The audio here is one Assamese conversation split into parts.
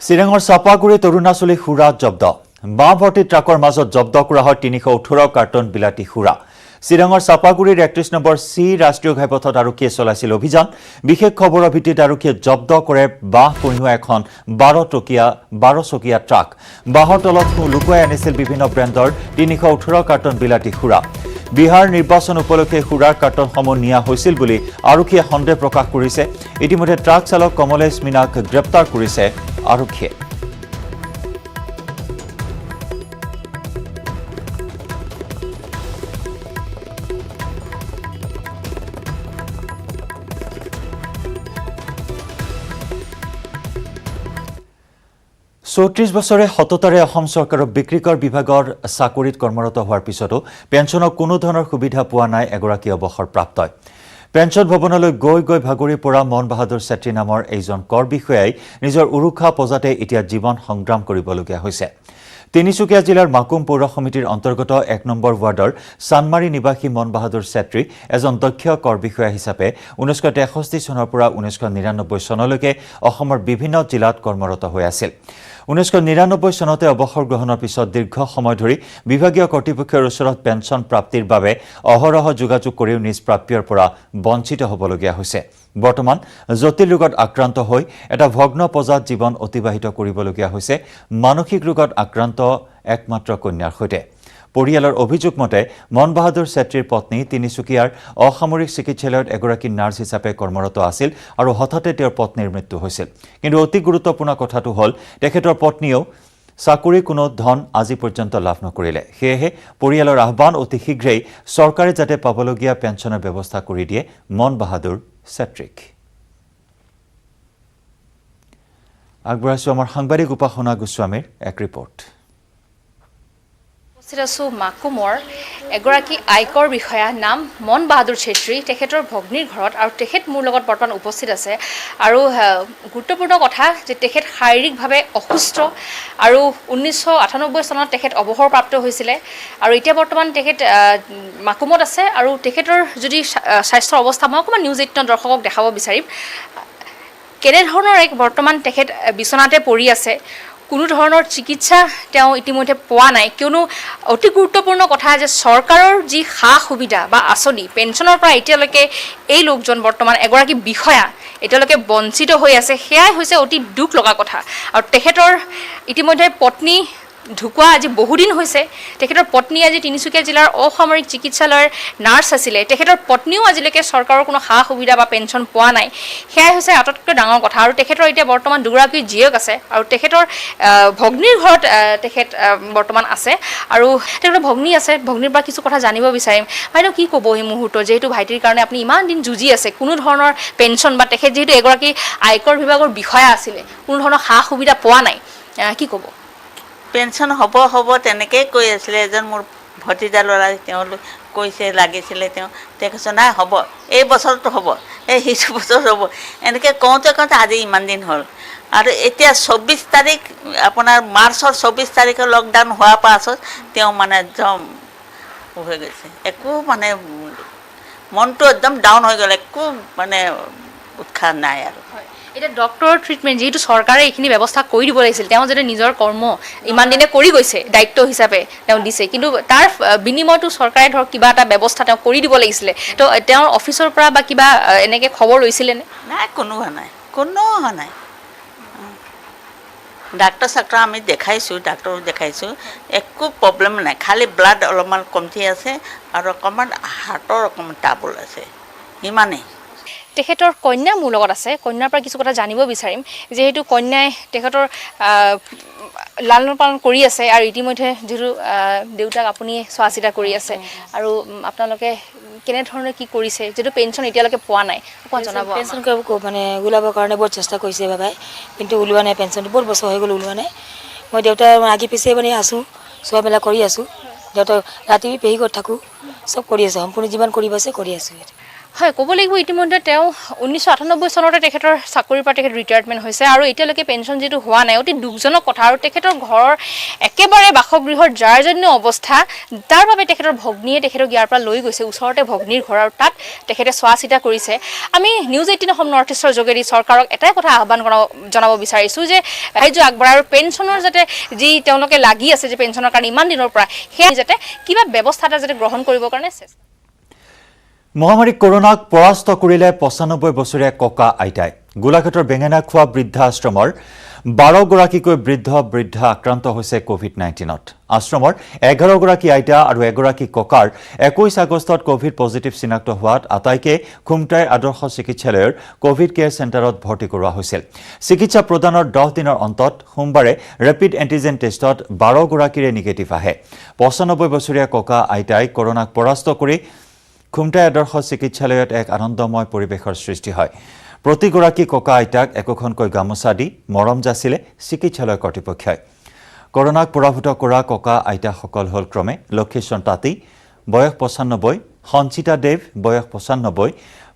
চিৰাঙৰ চাপাগুৰিত অৰুণাচলী সুৰা জব্দ বাঁ ভৰ্তি ট্ৰাকৰ মাজত জব্দ কৰা হয় ৩১৮ কাৰ্টন বিলাতী সুৰা চিৰাঙৰ চাপাগুৰিৰ ৩১ নম্বৰ চি ৰাষ্ট্ৰীয় ঘাইপথত আৰক্ষীয়ে চলাইছিল অভিযান বিশেষ খবৰৰ ভিত্তিত আৰক্ষীয়ে জব্দ কৰে বাহ কঢ়িওৱা এখন ১২ চকীয়া ট্ৰাক বাহৰ তলত লুকুৱাই আনিছিল বিভিন্ন ব্ৰেণ্ডৰ ৩১৮ কাৰ্টন বিলাতী সুৰা বিহাৰ নিৰ্বাচন উপলক্ষে সুৰাৰ কাৰ্টনসমূহ নিয়া হৈছিল বুলি আৰক্ষীয়ে সন্দেহ প্ৰকাশ কৰিছে ইতিমধ্যে ট্ৰাক চালক কমলেশ মিনাক গ্ৰেপ্তাৰ কৰিছে আৰক্ষীয়ে চৌত্ৰিশ বছৰে সততাৰে অসম চৰকাৰৰ বিক্ৰীকৰ বিভাগৰ চাকৰিত কৰ্মৰত হোৱাৰ পিছতো পেঞ্চনৰ কোনো ধৰণৰ সুবিধা পোৱা নাই এগৰাকী অৱসৰপ্ৰাপ্তই পেঞ্চন ভৱনলৈ গৈ ভাগৰি পৰা মন বাহাদুৰ ছেত্ৰী নামৰ এইজন কৰ বিষয়াই নিজৰ উৰুখা পজাতে এতিয়া জীৱন সংগ্ৰাম কৰিবলগীয়া হৈছে তিনিচুকীয়া জিলাৰ মাকুম পৌৰ সমিতিৰ অন্তৰ্গত ১ নম্বৰ ৱাৰ্ডৰ চানমাৰী নিবাসী মন বাহাদুৰ ছেত্ৰী এজন দক্ষ কৰ বিষয়া হিচাপে ১৯৬৩ চনৰ পৰা ১৯৯৯ চনলৈকে অসমৰ বিভিন্ন জিলাত কৰ্মৰত হৈ আছিল ১৯৯৯ চনতে অৱসৰ গ্ৰহণৰ পিছত দীৰ্ঘ সময় ধৰি বিভাগীয় কৰ্তৃপক্ষৰ ওচৰত পেঞ্চন প্ৰাপ্তিৰ বাবে অহৰহ যোগাযোগ কৰিও নিজ প্ৰাপ্যৰ পৰা বঞ্চিত হ'বলগীয়া হৈছে বৰ্তমান জটিল ৰোগত আক্ৰান্ত হৈ এটা ভগ্ন পজাত জীৱন অতিবাহিত কৰিবলগীয়া হৈছে মানসিক ৰোগত আক্ৰান্ত একমাত্ৰ কন্যাৰ সৈতে পৰিয়ালৰ অভিযোগ মতে মন বাহাদুৰ ছেত্ৰীৰ পত্নী তিনিচুকীয়াৰ অসামৰিক চিকিৎসালয়ত এগৰাকী নাৰ্ছ হিচাপে কৰ্মৰত আছিল আৰু হঠাতে তেওঁৰ পত্নীৰ মৃত্যু হৈছিল কিন্তু অতি গুৰুত্বপূৰ্ণ কথাটো হ'ল তেখেতৰ পত্নীয়েও চাকৰি কোনো ধন আজি পৰ্যন্ত লাভ নকৰিলে সেয়েহে পৰিয়ালৰ আহ্বান অতি শীঘ্ৰেই চৰকাৰে যাতে পাবলগীয়া পেঞ্চনৰ ব্যৱস্থা কৰি দিয়ে মন বাহাদুৰ ছেত্ৰীক আগবঢ়াইছো আমাৰ সাংবাদিক উপাসনা গোস্বামীৰ এক ৰিপৰ্ট মাকুমৰ এগৰাকী আয়কৰ বিষয়া নাম মন বাহাদুৰ ছেত্ৰী তেখেতৰ ভগ্নীৰ ঘৰত আৰু তেখেত মোৰ লগত বৰ্তমান উপস্থিত আছে আৰু গুৰুত্বপূৰ্ণ কথা যে তেখেত শাৰীৰিকভাৱে অসুস্থ আৰু ১৯৯৮ চনত তেখেত অৱসৰপ্ৰাপ্ত হৈছিলে আৰু এতিয়া বৰ্তমান তেখেত মাকুমত আছে আৰু তেখেতৰ যদি স্বাস্থ্যৰ অৱস্থা মই অকণমান নিউজ ১৮ দৰ্শকক দেখাব বিচাৰিম কেনেধৰণৰ এক বৰ্তমান তেখেত বিচনাতে পৰি আছে কোনো ধৰণৰ চিকিৎসা তেওঁ ইতিমধ্যে পোৱা নাই কিয়নো অতি গুৰুত্বপূৰ্ণ কথা যে চৰকাৰৰ যি সা সুবিধা বা আঁচনি পেঞ্চনৰ পৰা এতিয়ালৈকে এই লোকজন বৰ্তমান এগৰাকী বিষয়া এতিয়ালৈকে বঞ্চিত হৈ আছে সেয়াই হৈছে অতি দুখ লগা কথা আৰু তেখেতৰ ইতিমধ্যে পত্নী ঢুকুৱা আজি বহুদিন হৈছে তেখেতৰ পত্নী আজি তিনিচুকীয়া জিলাৰ অসামৰিক চিকিৎসালয়ৰ নাৰ্ছ আছিলে তেখেতৰ পত্নীও আজিলৈকে চৰকাৰৰ কোনো সা সুবিধা বা পেঞ্চন পোৱা নাই সেয়াই হৈছে আটাইতকৈ ডাঙৰ কথা আৰু তেখেতৰ এতিয়া বৰ্তমান দুগৰাকী জীয়েক আছে আৰু তেখেতৰ ভগ্নীৰ ঘৰত তেখেত বৰ্তমান আছে আৰু তেখেতৰ ভগ্নী আছে ভগ্নীৰ পৰা কিছু কথা জানিব বিচাৰিম বাইদেউ কি ক'ব এই মুহূৰ্তত যিহেতু ভাইটিৰ কাৰণে আপুনি ইমান দিন যুঁজি আছে কোনো ধৰণৰ পেঞ্চন বা তেখেত যিহেতু এগৰাকী আয়কৰ বিভাগৰ বিষয়া আছিলে কোনো ধৰণৰ সা সুবিধা পোৱা নাই কি ক'ব পেঞ্চন হ'ব তেনেকৈ কৈ আছিলে এজন মোৰ ভতিজা ল'ৰা তেওঁ কৈছে লাগিছিলে তেওঁ কৈছে নাই হ'ব এই বছৰটো হ'ব এই সিটো বছৰ হ'ব এনেকৈ কওঁতে আজি ইমান দিন হ'ল আৰু এতিয়া ২৪ তাৰিখ আপোনাৰ মাৰ্চৰ ২৪ তাৰিখে লকডাউন হোৱাৰ পাছত তেওঁ মানে একদম হৈ গৈছে একো মানে মনটো একদম ডাউন হৈ গ'ল একো মানে উৎসাহ নাই আৰু এতিয়া ডক্টৰৰ ট্ৰিটমেণ্ট যিহেতু চৰকাৰে এইখিনি ব্যৱস্থা কৰি দিব লাগিছিল তেওঁ যাতে নিজৰ কৰ্ম ইমান দিনে কৰি গৈছে দায়িত্ব হিচাপে তেওঁ দিছে কিন্তু তাৰ বিনিময়তো চৰকাৰে ধৰক কিবা এটা ব্যৱস্থা তেওঁ কৰি দিব লাগিছিলে তো তেওঁৰ অফিচৰ পৰা বা কিবা এনেকৈ খবৰ লৈছিলেনে নাই কোনো হোৱা নাই ডাক্তৰ আমি ডাক্তৰক দেখাইছোঁ একো প্ৰব্লেম নাই খালি ব্লাড অলপমান কমতি আছে আৰু অকণমান হাৰ্টৰ অকণমান ট্ৰাবল আছে ইমানেই তেখেতৰ কন্যা মোৰ লগত আছে কন্যাৰ পৰা কিছু কথা জানিব বিচাৰিম যিহেতু কন্যাই তেখেতৰ লালন পালন কৰি আছে আৰু ইতিমধ্যে যিহেতু দেউতাক আপুনি চোৱা চিতা কৰি আছে আৰু আপোনালোকে কেনেধৰণে কি কৰিছে যিহেতু পেঞ্চন এতিয়ালৈকে পোৱা নাই অকণমান জনাব পেঞ্চন মানে ওলাবৰ কাৰণে বহুত চেষ্টা কৰিছে বাবাই কিন্তু ওলোৱা নাই পেঞ্চনটো বহুত বছৰ হৈ গ'ল ওলোৱা নাই মই দেউতাৰ আগে পিছে মানে আছোঁ চোৱা মেলা কৰি আছোঁ দেউতাক ৰাতি পেহী ঘৰত থাকোঁ চব কৰি আছোঁ সম্পূৰ্ণ যিমান কৰিব আছে কৰি আছোঁ হয়, ক'ব লাগিব ইতিমধ্যে তেওঁ 1998 চনতে তেখেতৰ চাকৰিৰ পৰা তেখেত ৰিটায়াৰমেণ্ট হৈছে আৰু এতিয়ালৈকে পেঞ্চন যিটো হোৱা নাই, অতি দুখজনক কথা। আৰু তেখেতৰ ঘৰৰ একেবাৰে বাসগৃহৰ জাৰজন্য অৱস্থা, তাৰ বাবে তেখেতৰ ভগ্নীয়ে তেখেতক ইয়াৰ পৰা লৈ গৈছে, ওচৰতে ভগ্নীৰ ঘৰ, আৰু তাত তেখেতে চোৱা চিতা কৰিছে। আমি নিউজ 18 অসম নৰ্থ ইষ্টৰ যোগেদি চৰকাৰক এটাই কথা আহ্বান জনাব বিচাৰিছোঁ যে সাহায্য আগবঢ়ায় আৰু পেঞ্চনৰ যাতে যি তেওঁলোকে লাগি আছে যে পেঞ্চনৰ কাৰণে ইমান দিনৰ পৰা, সেয়া যাতে কিবা ব্যৱস্থা এটা যাতে গ্ৰহণ কৰিবৰ কাৰণে চেষ্টা। মহামাৰী কৰোনাক পৰাস্ত কৰিলে 95 বছৰীয়া ককা আইতাই। গোলাঘাটৰ বেঙেনা খোৱা বৃদ্ধাশ্ৰমৰ 12 গৰাকীকৈ বৃদ্ধা আক্ৰান্ত হৈছে কোভিড-19ত। আশ্ৰমৰ 11 গৰাকী আইতা আৰু এগৰাকী ককাৰ 21 আগষ্টত কোভিড পজিটিভ চিনাক্ত হোৱাত আটাইকে খুমটাই আদৰ্শ চিকিৎসালয়ৰ কোভিড কেয়াৰ চেণ্টাৰত ভৰ্তি কৰোৱা হৈছিল। চিকিৎসা প্ৰদানৰ 10 দিনৰ অন্তত সোমবাৰে ৰেপিড এণ্টিজেন টেষ্টত 12 গৰাকীৰে নিগেটিভ আহে। 95 বছৰীয়া ককা আইতাই কৰোনাক পৰাস্ত কৰি খুমটাই আদৰ্শ চিকিৎসালয়ত এক আনন্দময় পৰিৱেশৰ সৃষ্টি হয়। প্ৰতিগৰাকী ককা আইতাক একোখনকৈ গামোচা দি মৰম যাচিলে চিকিৎসালয় কৰ্তৃপক্ষই। কৰোনাক পৰাভূত কৰা ককা আইতাসকল হ'ল ক্ৰমে লক্ষীচৰণ তাঁতী, বয়স 95, সঞ্চিতা দেৱ, বয়স 95,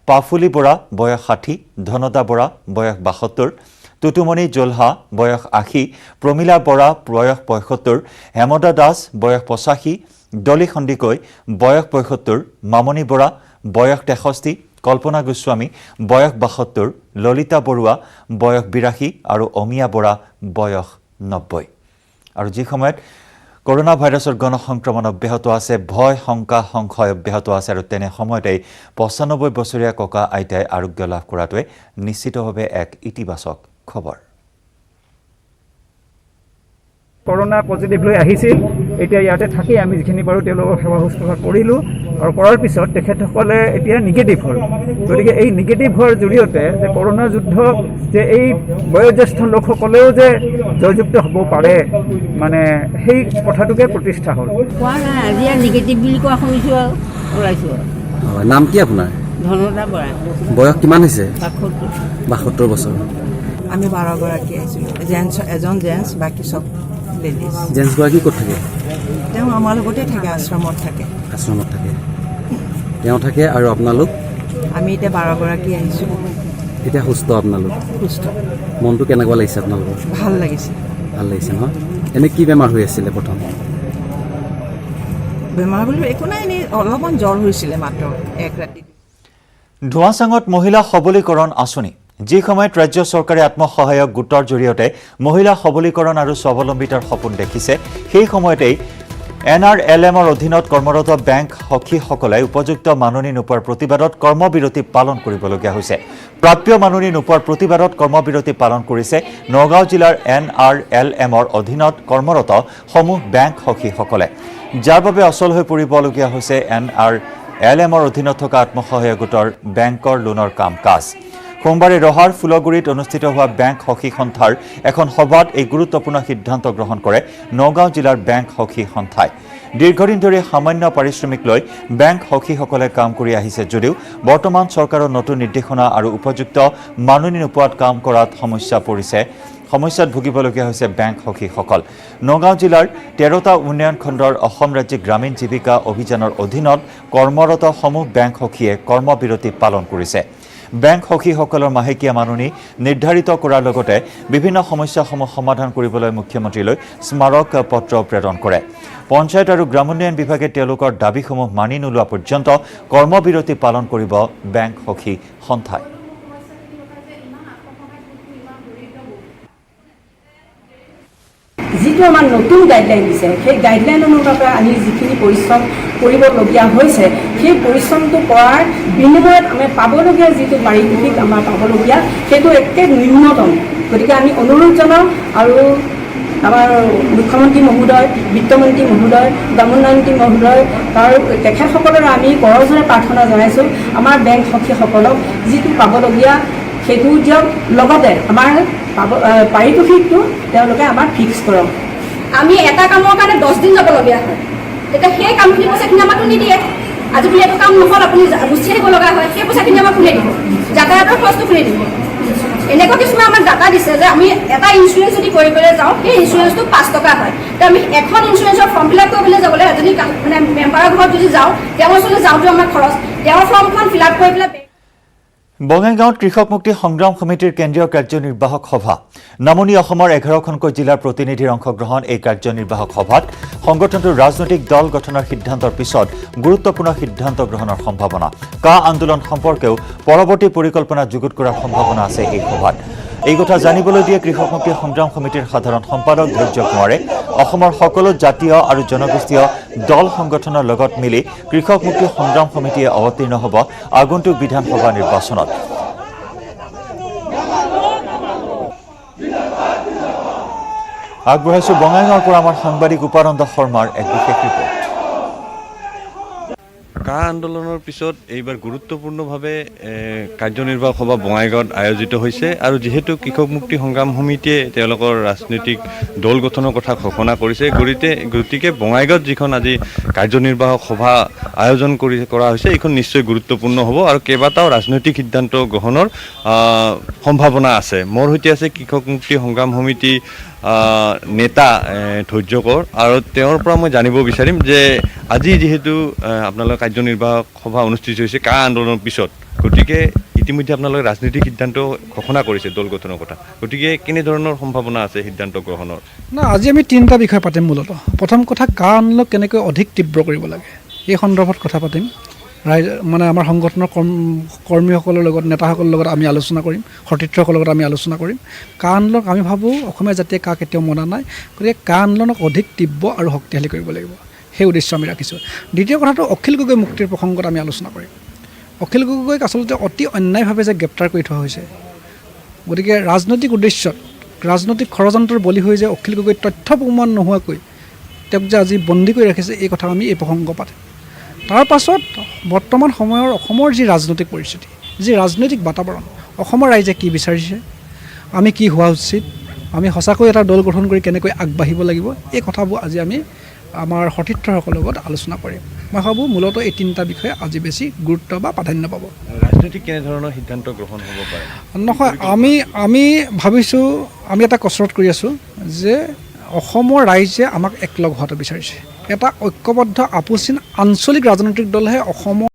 পাফুলি বৰা, বয়স 60, ধনদা বৰা, বয়স 72, টুটুমণি জোলহা, বয়স 80, প্ৰমীলা বৰা, বয়স 75, হেমদা দাস, বয়স 85, ডলি সন্দিকৈ, বয়স 75, মামণি বৰা, বয়স 63, কল্পনা গোস্বামী, বয়স 72, ললিতা বৰুৱা, বয়স 82 আৰু অমিয়া বৰা, বয়স 90। আৰু যি সময়ত কৰোনা ভাইৰাছৰ গণসংক্ৰমণ অব্যাহত আছে, ভয় শংকা সংশয় অব্যাহত আছে, আৰু তেনে সময়তেই 95 বছৰীয়া ককা আইতাই আৰোগ্য লাভ কৰাটোৱে নিশ্চিতভাৱে এক ইতিবাচক খবৰ। কৰোনা পজিটিভ লৈ আহিছিল, এতিয়া ইয়াতে থাকি আমি যিখিনি বাৰু তেওঁলোকক সেৱা শুশ্ৰূষা কৰিলোঁ আৰু কৰাৰ পিছত তেখেতসকলে এতিয়া নিগেটিভ হ'ল। গতিকে এই নিগেটিভ হোৱাৰ জৰিয়তে যে কৰোনা যুদ্ধ যে এই বয়োজ্যেষ্ঠ লোকসকলেও যে জয়যুক্ত হ'ব পাৰে, মানে সেই কথাটোকে প্ৰতিষ্ঠা হ'ল। কোৱা নাই, আজি আৰু নিগেটিভ বুলি কোৱা শুনিছোঁ আৰু ওলাইছোঁ আৰু। নাম কি আপোনাৰ? ধনদা বৰা, বয়স কিমান হৈছে? 72 বছৰ। আমি 12 গৰাকী আহিছিলোঁ, এজন জেণ্টছ, বাকী চব লেডিজ। জেণ্টছগৰাকী ক'ত থাকে? তেওঁ আমাৰ লগতে থাকে, আশ্ৰমত থাকে। আশ্ৰমত থাকে, তেওঁ থাকে। আৰু আপোনালোক? আমি এতিয়া 12 গৰাকী আহিছোঁ। এতিয়া সুস্থ আপোনালোক? সুস্থ। মনটো কেনেকুৱা লাগিছে আপোনালোকৰ? ভাল লাগিছে। ভাল লাগিছে নহয়? এনে কি বেমাৰ হৈ আছিলে প্ৰথম? বেমাৰ বুলি একো নাই, এনেই অলপমান জ্বৰ হৈছিলে মাত্ৰ এক ৰাতি। ধোঁৱাচাঙত মহিলা সবলীকৰণ আঁচনি। যি সময়ত ৰাজ্য চৰকাৰে আত্মসহায়ক গোটৰ জৰিয়তে মহিলা সবলীকৰণ আৰু স্বাৱলম্বিতাৰ সপোন দেখিছে, সেই সময়তেই NRLMৰ অধীনত কৰ্মৰত বেংক সখীসকলে উপযুক্ত মাননি নোপোৱাৰ প্ৰতিবাদত কৰ্মবিৰতি পালন কৰিবলগীয়া হৈছে। প্ৰাপ্য মাননি নোপোৱাৰ প্ৰতিবাদত কৰ্মবিৰতি পালন কৰিছে নগাঁও জিলাৰ NRLMৰ অধীনত কৰ্মৰত সমূহ বেংক সখীসকলে, যাৰ বাবে অচল হৈ পৰিবলগীয়া হৈছে NRLMৰ অধীনত থকা আত্মসহায়ক গোটৰ বেংকৰ লোনৰ কাম কাজ। সোমবাৰে ৰহাৰ ফুলগুৰিত অনুষ্ঠিত হোৱা বেংক সখী সন্থাৰ এখন সভাত এই গুৰুত্বপূৰ্ণ সিদ্ধান্ত গ্ৰহণ কৰে নগাঁও জিলাৰ বেংক সখী সন্থাই। দীৰ্ঘদিন ধৰি সামান্য পাৰিশ্ৰমিক লৈ বেংক সখীসকলে কাম কৰি আহিছে যদিও বৰ্তমান চৰকাৰৰ নতুন নিৰ্দেশনা আৰু উপযুক্ত মাননি নোপোৱাত কাম কৰাত সমস্যাত ভুগিবলগীয়া হৈছে বেংক সখীসকল। নগাঁও জিলাৰ 13টা উন্নয়ন খণ্ডৰ অসম ৰাজ্যিক গ্ৰামীণ জীৱিকা অভিযানৰ অধীনত কৰ্মৰত সমূহ বেংক সখীয়ে কৰ্মবিৰতি পালন কৰিছে। বেংক সখীসকলৰ মাহেকীয়া মাননি নিৰ্ধাৰিত কৰাৰ লগতে বিভিন্ন সমস্যাসমূহ সমাধান কৰিবলৈ মুখ্যমন্ত্ৰীলৈ স্মাৰক পত্ৰ প্ৰেৰণ কৰে। পঞ্চায়ত আৰু গ্ৰামোন্নয়ন বিভাগে তেওঁলোকৰ দাবীসমূহ মানি নোলোৱা পৰ্যন্ত কৰ্মবিৰতি পালন কৰিব বেংক সখী সন্থাই। যিটো আমাৰ নতুন গাইডলাইন দিছে, সেই গাইডলাইন অনুসাৰে আমি যিখিনি পৰিশ্ৰম কৰিবলগীয়া হৈছে, সেই পৰিশ্ৰমটো কৰাৰ বিনিময়ত আমি পাবলগীয়া যিটো পাৰিতোষিক আমাৰ পাবলগীয়া, সেইটো একে ন্যূনতম। গতিকে আমি অনুৰোধ জনাওঁ আৰু আমাৰ মুখ্যমন্ত্ৰী মহোদয়, বিত্তমন্ত্ৰী মহোদয়, গ্ৰামোন্নয়ন মহোদয়, তেখেতসকলৰ আমি কৰজোৰে প্ৰাৰ্থনা জনাইছোঁ আমাৰ বেংক সখীসকলক যিটো পাবলগীয়া সেইটো দিয়ক, লগতে আমাৰ পাৰিতোষিকটো তেওঁলোকে আমাক ফিক্স কৰক। আমি এটা কামৰ কাৰণে 10 দিন যাবলগীয়া হয়, তেতিয়া সেই কামখিনি পইচাখিনি আমাকতো নিদিয়ে। আজি বুলি এইটো কাম নহ'ল, আপুনি গুচি আহিব লগা হয়, সেই পইচাখিনি আমাক খুলি দিব, যাতায়াতৰ খৰচটো খুলি দিব। এনেকুৱা কিছুমান আমাক ডাটা দিছে যে আমি এটা ইঞ্চুৰেঞ্চ যদি কৰিবলৈ যাওঁ সেই ইঞ্চুৰেঞ্চটো 5 টকা হয়। তো আমি এখন ইঞ্চুৰেঞ্চৰ ফৰ্ম ফিল আপ কৰিবলৈ যাবলৈ এজনী মানে মেম্বাৰৰ ঘৰত যদি যাওঁ তেওঁৰ ওচৰলৈ যাওঁতে আমাৰ খৰচ, তেওঁৰ ফৰ্মখন ফিল আপ কৰি পেলাই বঙাইগাঁৱত কৃষক মুক্তি সংগ্ৰাম সমিতিৰ কেন্দ্ৰীয় কাৰ্যনিৰ্বাহক সভা। নামনি অসমৰ 11খনকৈ জিলাৰ প্ৰতিনিধিৰ অংশগ্ৰহণ এই কাৰ্যনিৰ্বাহক সভাত সংগঠনটোৰ ৰাজনৈতিক দল গঠনৰ সিদ্ধান্তৰ পিছত গুৰুত্বপূৰ্ণ সিদ্ধান্ত গ্ৰহণৰ সম্ভাৱনা। কা আন্দোলন সম্পৰ্কেও পৰৱৰ্তী পৰিকল্পনা যুগুত কৰাৰ সম্ভাৱনা আছে এই সভাত। এই কথা জানিবলৈ দিয়ে কৃষক মুক্তি সংগ্ৰাম সমিতিৰ সাধাৰণ সম্পাদক ধৈৰ্য কোঁৱৰে। অসমৰ সকলো জাতীয় আৰু জনগোষ্ঠীয় দল সংগঠনৰ লগত মিলি কৃষক মুক্তি সংগ্ৰাম সমিতিয়ে অৱতীৰ্ণ হ'ব আগন্তুক বিধানসভা নিৰ্বাচনত। আগবঢ়াইছো বঙাইগাঁৱৰ পৰা আমাৰ সাংবাদিক উপানন্দ শৰ্মাৰ এক বিশেষ ৰিপৰ্ট। কা আন্দোলনৰ পিছত এইবাৰ গুৰুত্বপূৰ্ণভাৱে কাৰ্যনিৰ্বাহক সভা বঙাইগাঁৱত আয়োজিত হৈছে আৰু যিহেতু কৃষক মুক্তি সংগ্ৰাম সমিতিয়ে তেওঁলোকৰ ৰাজনৈতিক দল গঠনৰ কথা ঘোষণা কৰিছে, গতিকে বঙাইগাঁৱত যিখন আজি কাৰ্যনিৰ্বাহক সভা আয়োজন কৰা হৈছে এইখন নিশ্চয় গুৰুত্বপূৰ্ণ হ'ব আৰু কেইবাটাও ৰাজনৈতিক সিদ্ধান্ত গ্ৰহণৰ সম্ভাৱনা আছে। মোৰ সৈতে আছে কৃষক মুক্তি সংগ্ৰাম সমিতি নেতা ধৈৰ্য কোঁৱৰ আৰু তেওঁৰ পৰা মই জানিব বিচাৰিম যে আজি যিহেতু আপোনালোকৰ কাৰ্যনিৰ্বাহক সভা অনুষ্ঠিত হৈছে কা আন্দোলনৰ পিছত, গতিকে ইতিমধ্যে আপোনালোকে ৰাজনৈতিক সিদ্ধান্ত ঘোষণা কৰিছে দল গঠনৰ কথা, গতিকে কেনেধৰণৰ সম্ভাৱনা আছে সিদ্ধান্ত গ্ৰহণৰ? না, আজি আমি 3টা বিষয় পাতিম। মূলতঃ প্ৰথম কথা কা আন্দোলন কেনেকৈ অধিক তীব্ৰ কৰিব লাগে এই সন্দৰ্ভত কথা পাতিম। মানে আমাৰ সংগঠনৰ কৰ্মীসকলৰ লগত নেতাসকলৰ লগত আমি আলোচনা কৰিম, সতীৰ্থসকলৰ লগত আমি আলোচনা কৰিম। কা আন্দোলনক আমি ভাবোঁ অসমীয়া জাতিয়ে কা কেতিয়াও মনা নাই, গতিকে কা আন্দোলনক অধিক তীব্ৰ আৰু শক্তিশালী কৰিব লাগিব, সেই উদ্দেশ্য আমি ৰাখিছোঁ। দ্বিতীয় কথাটো অখিল গগৈ মুক্তিৰ প্ৰসংগত আমি আলোচনা কৰিম। অখিল গগৈক আচলতে অতি অন্যায়ভাৱে যে গ্ৰেপ্তাৰ কৰি থোৱা হৈছে, গতিকে ৰাজনৈতিক উদ্দেশ্যত ৰাজনৈতিক ষড়যন্ত্ৰৰ বলি হৈ যে অখিল গগৈ তথ্য প্ৰমাণ নোহোৱাকৈ তেওঁক যে আজি বন্দী কৰি ৰাখিছে এই কথা আমি এই প্ৰসংগ পাতিম। তাৰ পাছত বৰ্তমান সময়ৰ অসমৰ যি ৰাজনৈতিক পৰিস্থিতি, যি ৰাজনৈতিক বাতাবৰণ, অসমৰ ৰাইজে কি বিচাৰিছে, আমি কি হোৱা উচিত, আমি সঁচাকৈ এটা দল গঠন কৰি কেনেকৈ আগবাঢ়িব লাগিব, এই কথাবোৰ আজি আমি আমাৰ সতীৰ্থসকলৰ লগত আলোচনা কৰিম। মই ভাবোঁ মূলতঃ এই 3টা বিষয়ে আজি বেছি গুৰুত্ব বা প্ৰাধান্য পাব। ৰাজনৈতিক কেনেধৰণৰ সিদ্ধান্ত গ্ৰহণ হ'ব পাৰে? নহয়, আমি ভাবিছোঁ, আমি এটা কচৰৎ কৰি আছোঁ যে অসমৰ ৰাইজে আমাক একলগ হোৱাটো বিচাৰিছে। এটা ঐক্যবদ্ধ আপোচহীন আঞ্চলিক ৰাজনৈতিক দলহে অসমৰ